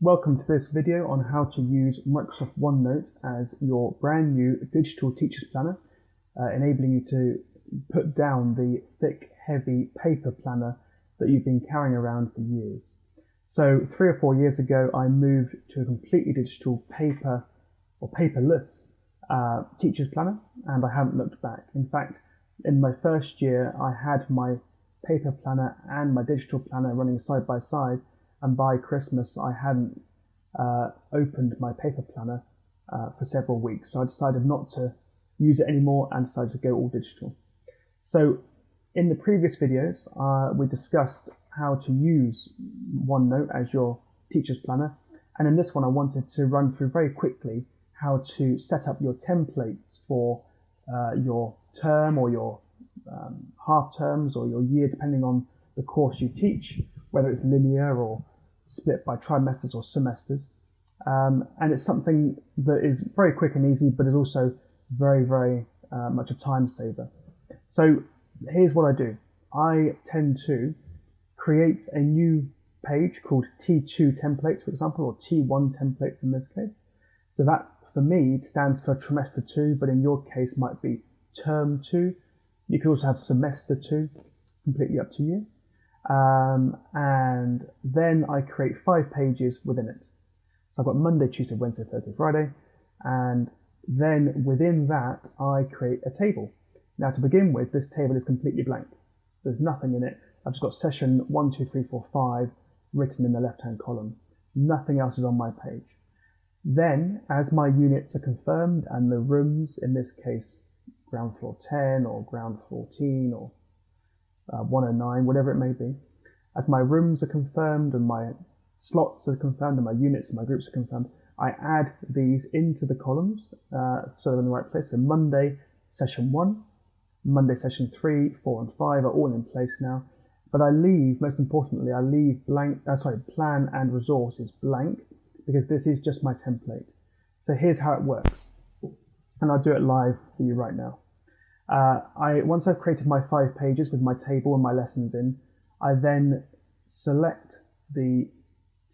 Welcome to this video on how to use Microsoft OneNote as your brand new digital teacher's planner, enabling you to put down the thick, heavy paper planner that you've been carrying around for years. So 3 or 4 years ago, I moved to a completely digital paper or paperless teacher's planner, and I haven't looked back. In fact, in my first year, I had my paper planner and my digital planner running side by side, and by Christmas I hadn't opened my paper planner for several weeks, so I decided not to use it anymore and decided to go all digital. So in the previous videos we discussed how to use OneNote as your teacher's planner, and in this one I wanted to run through very quickly how to set up your templates for your term or your half terms or your year, depending on the course you teach, whether it's linear or split by trimesters or semesters. And it's something that is very quick and easy, but is also very much a time saver. So here's what I do. I tend to create a new page called T2 templates, for example, or T1 templates in this case. So that for me stands for trimester 2, but in your case might be term 2. You could also have semester 2, completely up to you. And then I create 5 pages within it. So I've got Monday, Tuesday, Wednesday, Thursday, Friday, and then within that I create a table. Now to begin with, this table is completely blank. There's nothing in it. I've just got session 1, 2, 3, 4, 5 written in the left-hand column. Nothing else is on my page. Then, as my units are confirmed and the rooms, in this case ground floor 10 or ground 14 or 109, whatever it may be, as my rooms are confirmed and my slots are confirmed and my units and my groups are confirmed, I add these into the columns so they're in the right place. So Monday session 1, Monday session 3, 4 and 5 are all in place now, but I leave, most importantly, I leave plan and resources blank, because this is just my template. So here's how it works, and I'll do it live for you right now. Once I've created my 5 pages with my table and my lessons in, I then select the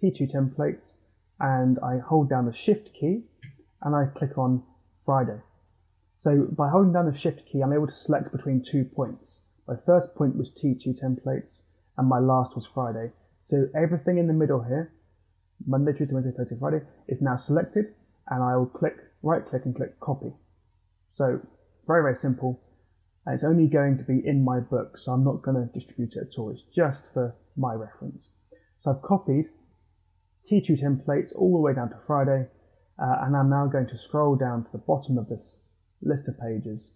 T2 templates and I hold down the Shift key and I click on Friday. So by holding down the Shift key, I'm able to select between 2 points. My first point was T2 templates and my last was Friday. So everything in the middle here, Monday, Tuesday, Wednesday, Thursday, Friday, is now selected, and I will right click and click copy. So very simple. And it's only going to be in my book, so I'm not going to distribute it at all. It's just for my reference. So I've copied T2 templates all the way down to Friday, and I'm now going to scroll down to the bottom of this list of pages,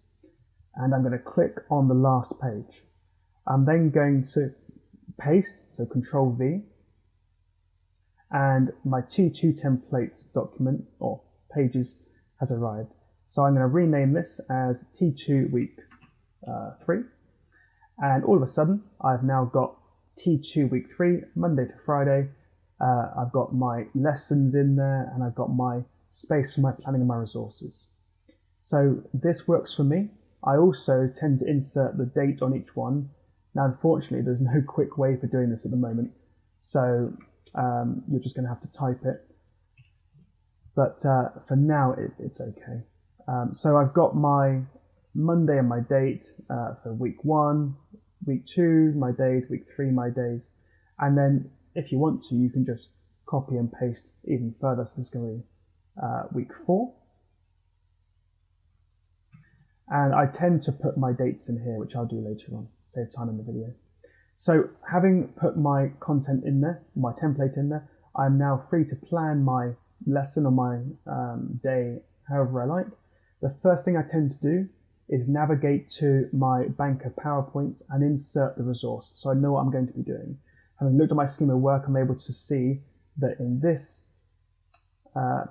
and I'm going to click on the last page. I'm then going to paste, so Control V, and my T2 templates document or pages has arrived. So I'm going to rename this as T2 week 3, and all of a sudden I've now got T2 week 3, Monday to Friday. I've got my lessons in there, and I've got my space for my planning and my resources. So this works for me. I also tend to insert the date on each one. Now unfortunately there's no quick way for doing this at the moment, so you're just going to have to type it, but for now it's okay. So I've got my Monday and my date for week 1, week 2 my days, week 3 my days, and then if you want to you can just copy and paste even further. So this is going to be week 4, and I tend to put my dates in here, which I'll do later on, save time in the video. So having put my content in there, my template in there, I'm now free to plan my lesson or my day however I like. The first thing I tend to do is navigate to my bank of PowerPoints and insert the resource, so I know what I'm going to be doing. Having looked at my scheme of work, I'm able to see that in this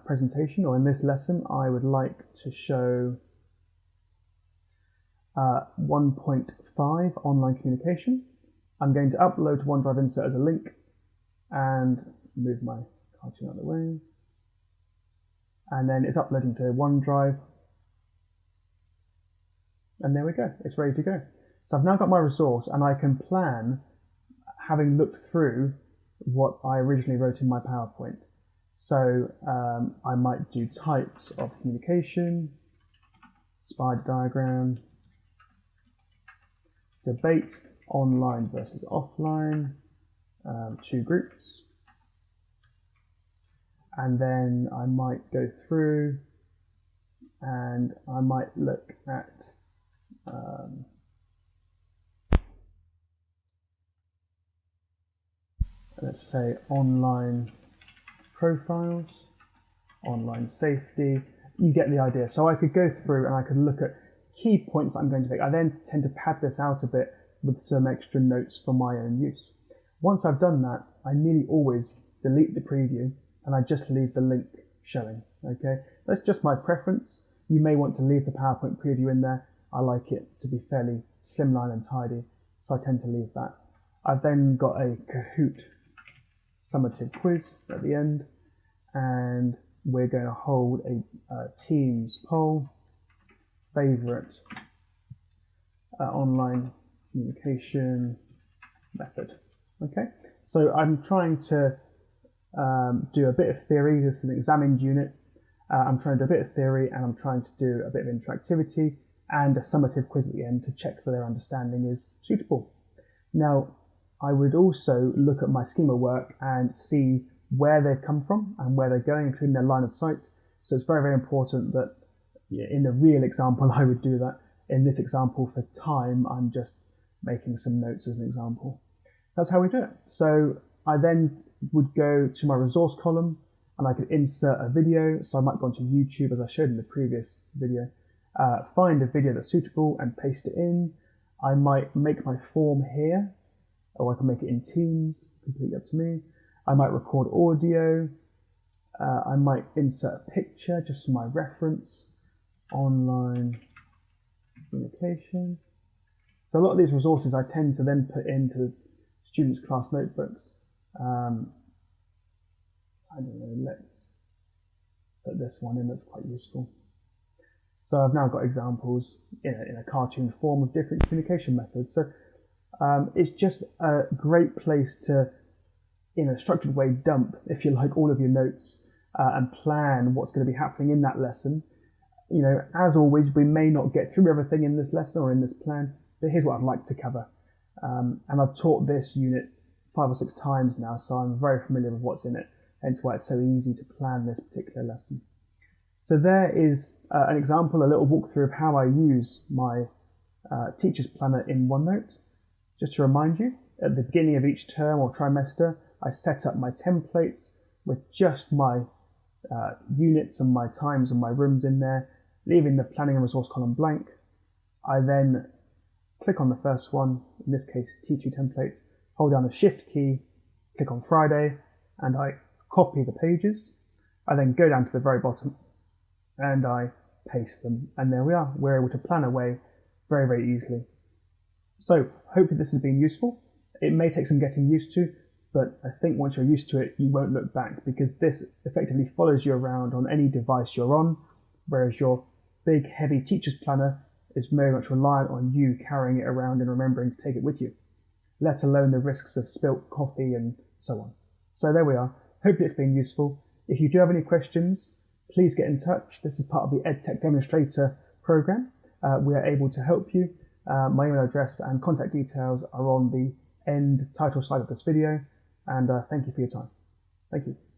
presentation or in this lesson, I would like to show 1.5 online communication. I'm going to upload to OneDrive Insert as a link and move my cartoon out of the way. And then it's uploading to OneDrive. And there we go, it's ready to go. So I've now got my resource, and I can plan, having looked through what I originally wrote in my PowerPoint. So I might do types of communication, spider diagram, debate, online versus offline, 2 groups. And then I might go through and I might look at let's say online profiles, online safety. You get the idea. So I could go through and I could look at key points that I'm going to make. I then tend to pad this out a bit with some extra notes for my own use. Once I've done that, I nearly always delete the preview and I just leave the link showing. Okay, that's just my preference. You may want to leave the PowerPoint preview in there. I like it to be fairly slimline and tidy, so I tend to leave that. I've then got a Kahoot summative quiz at the end, and we're going to hold a Teams poll, favorite online communication method. Okay, so I'm trying to do a bit of theory. This is an examined unit. I'm trying to do a bit of theory and I'm trying to do a bit of interactivity and a summative quiz at the end to check that their understanding is suitable. Now, I would also look at my schema work and see where they've come from and where they're going, including their line of sight. So it's very, very important that in the real example, I would do that. In this example, for time, I'm just making some notes as an example. That's how we do it. So I then would go to my resource column and I could insert a video. So I might go onto YouTube, as I showed in the previous video, find a video that's suitable and paste it in. I might make my form here, or I can make it in Teams, completely up to me. I might record audio. I might insert a picture just for my reference. Online communication. So a lot of these resources I tend to then put into the students' class notebooks. I don't know, let's put this one in, that's quite useful. So I've now got examples in a cartoon form of different communication methods. So it's just a great place to, in a structured way, dump, if you like, all of your notes and plan what's going to be happening in that lesson. You know, as always, we may not get through everything in this lesson or in this plan, but here's what I'd like to cover. And I've taught this unit 5 or 6 times now, so I'm very familiar with what's in it, hence why it's so easy to plan this particular lesson. So there is an example, a little walkthrough of how I use my teacher's planner in OneNote. Just to remind you, at the beginning of each term or trimester, I set up my templates with just my units and my times and my rooms in there, leaving the planning and resource column blank. I then click on the first one, in this case T2 templates, hold down the Shift key, click on Friday, and I copy the pages. I then go down to the very bottom and I paste them, and there we are. We're able to plan away very, very easily. So hopefully this has been useful. It may take some getting used to, but I think once you're used to it, you won't look back, because this effectively follows you around on any device you're on, whereas your big, heavy teacher's planner is very much reliant on you carrying it around and remembering to take it with you, let alone the risks of spilt coffee and so on. So there we are. Hopefully it's been useful. If you do have any questions, please get in touch. This is part of the EdTech Demonstrator program. We are able to help you. My email address and contact details are on the end title slide of this video. And thank you for your time. Thank you.